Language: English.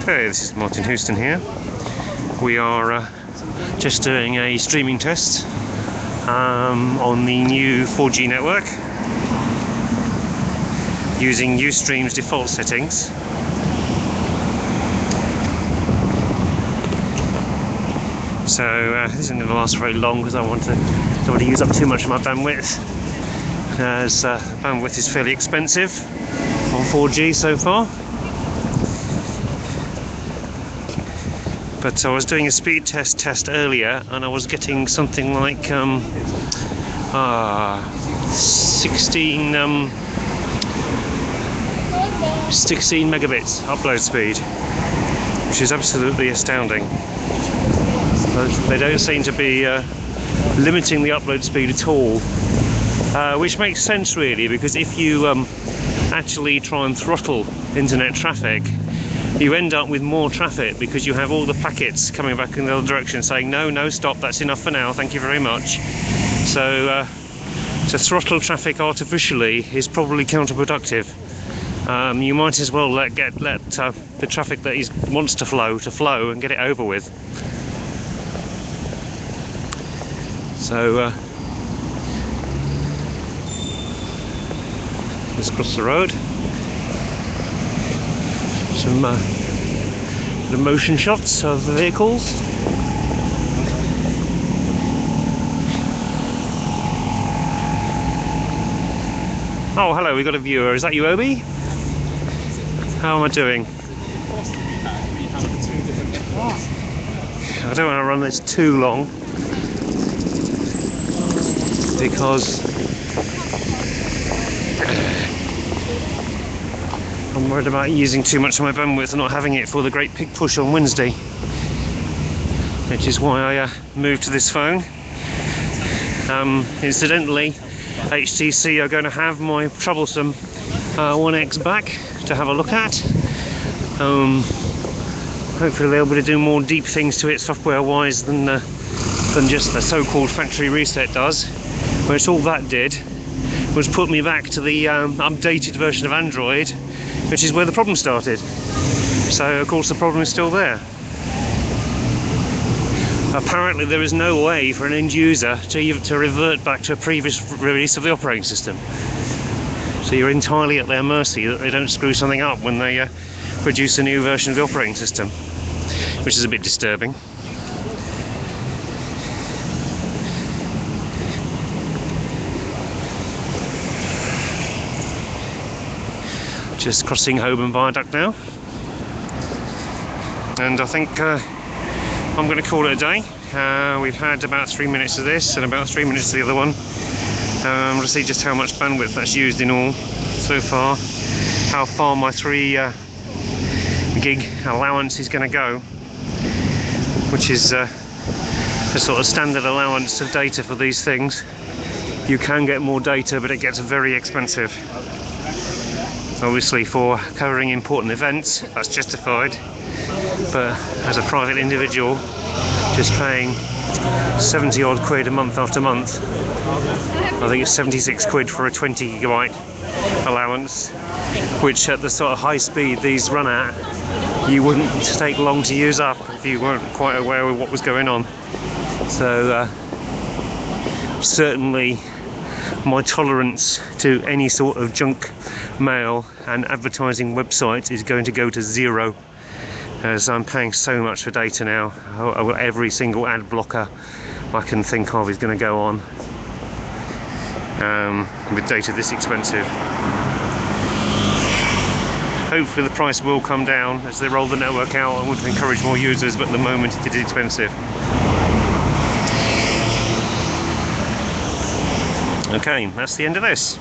Hey, this is Martin Houston here. We are just doing a streaming test on the new 4G network using Ustream's default settings. So this isn't going to last very long because I don't want to use up too much of my bandwidth, as bandwidth is fairly expensive on 4G so far. But I was doing a speed test earlier, and I was getting something like 16 megabits upload speed, which is absolutely astounding. They don't seem to be limiting the upload speed at all, which makes sense really, because if you actually try and throttle internet traffic, you end up with more traffic because you have all the packets coming back in the other direction saying no, stop, that's enough for now, thank you very much. So to throttle traffic artificially is probably counterproductive. You might as well let the traffic that he wants to flow and get it over with. So let's cross the road. Some the motion shots of the vehicles. Oh, hello, we got a viewer. Is that you, Obi? How am I doing? I don't want to run this too long because I'm worried about using too much of my bandwidth and not having it for the Great Pig Push on Wednesday, which is why I moved to this phone. Incidentally, HTC are going to have my troublesome 1X back to have a look at. Hopefully they'll be able to do more deep things to it software-wise than just the so-called factory reset does, which all that did was put me back to the updated version of Android, which is where the problem started. So of course the problem is still there. Apparently there is no way for an end user to revert back to a previous release of the operating system. So you're entirely at their mercy that they don't screw something up when they produce a new version of the operating system, which is a bit disturbing. Just crossing Holborn Viaduct now, and I think I'm going to call it a day. We've had about 3 minutes of this and about 3 minutes of the other one. I'm going to see just how much bandwidth that's used in all so far, how far my 3 gig allowance is going to go, which is a sort of standard allowance of data for these things. You can get more data, but it gets very expensive. Obviously for covering important events, that's justified, but as a private individual just paying 70 odd quid a month after month, I think it's 76 quid for a 20 gigabyte allowance, which at the sort of high speed these run at, you wouldn't take long to use up if you weren't quite aware of what was going on. So certainly my tolerance to any sort of junk mail and advertising websites is going to go to zero, as I'm paying so much for data now. Every single ad blocker I can think of is going to go on with data this expensive. Hopefully the price will come down as they roll the network out. I want to encourage more users, but at the moment it is expensive. Okay, that's the end of this.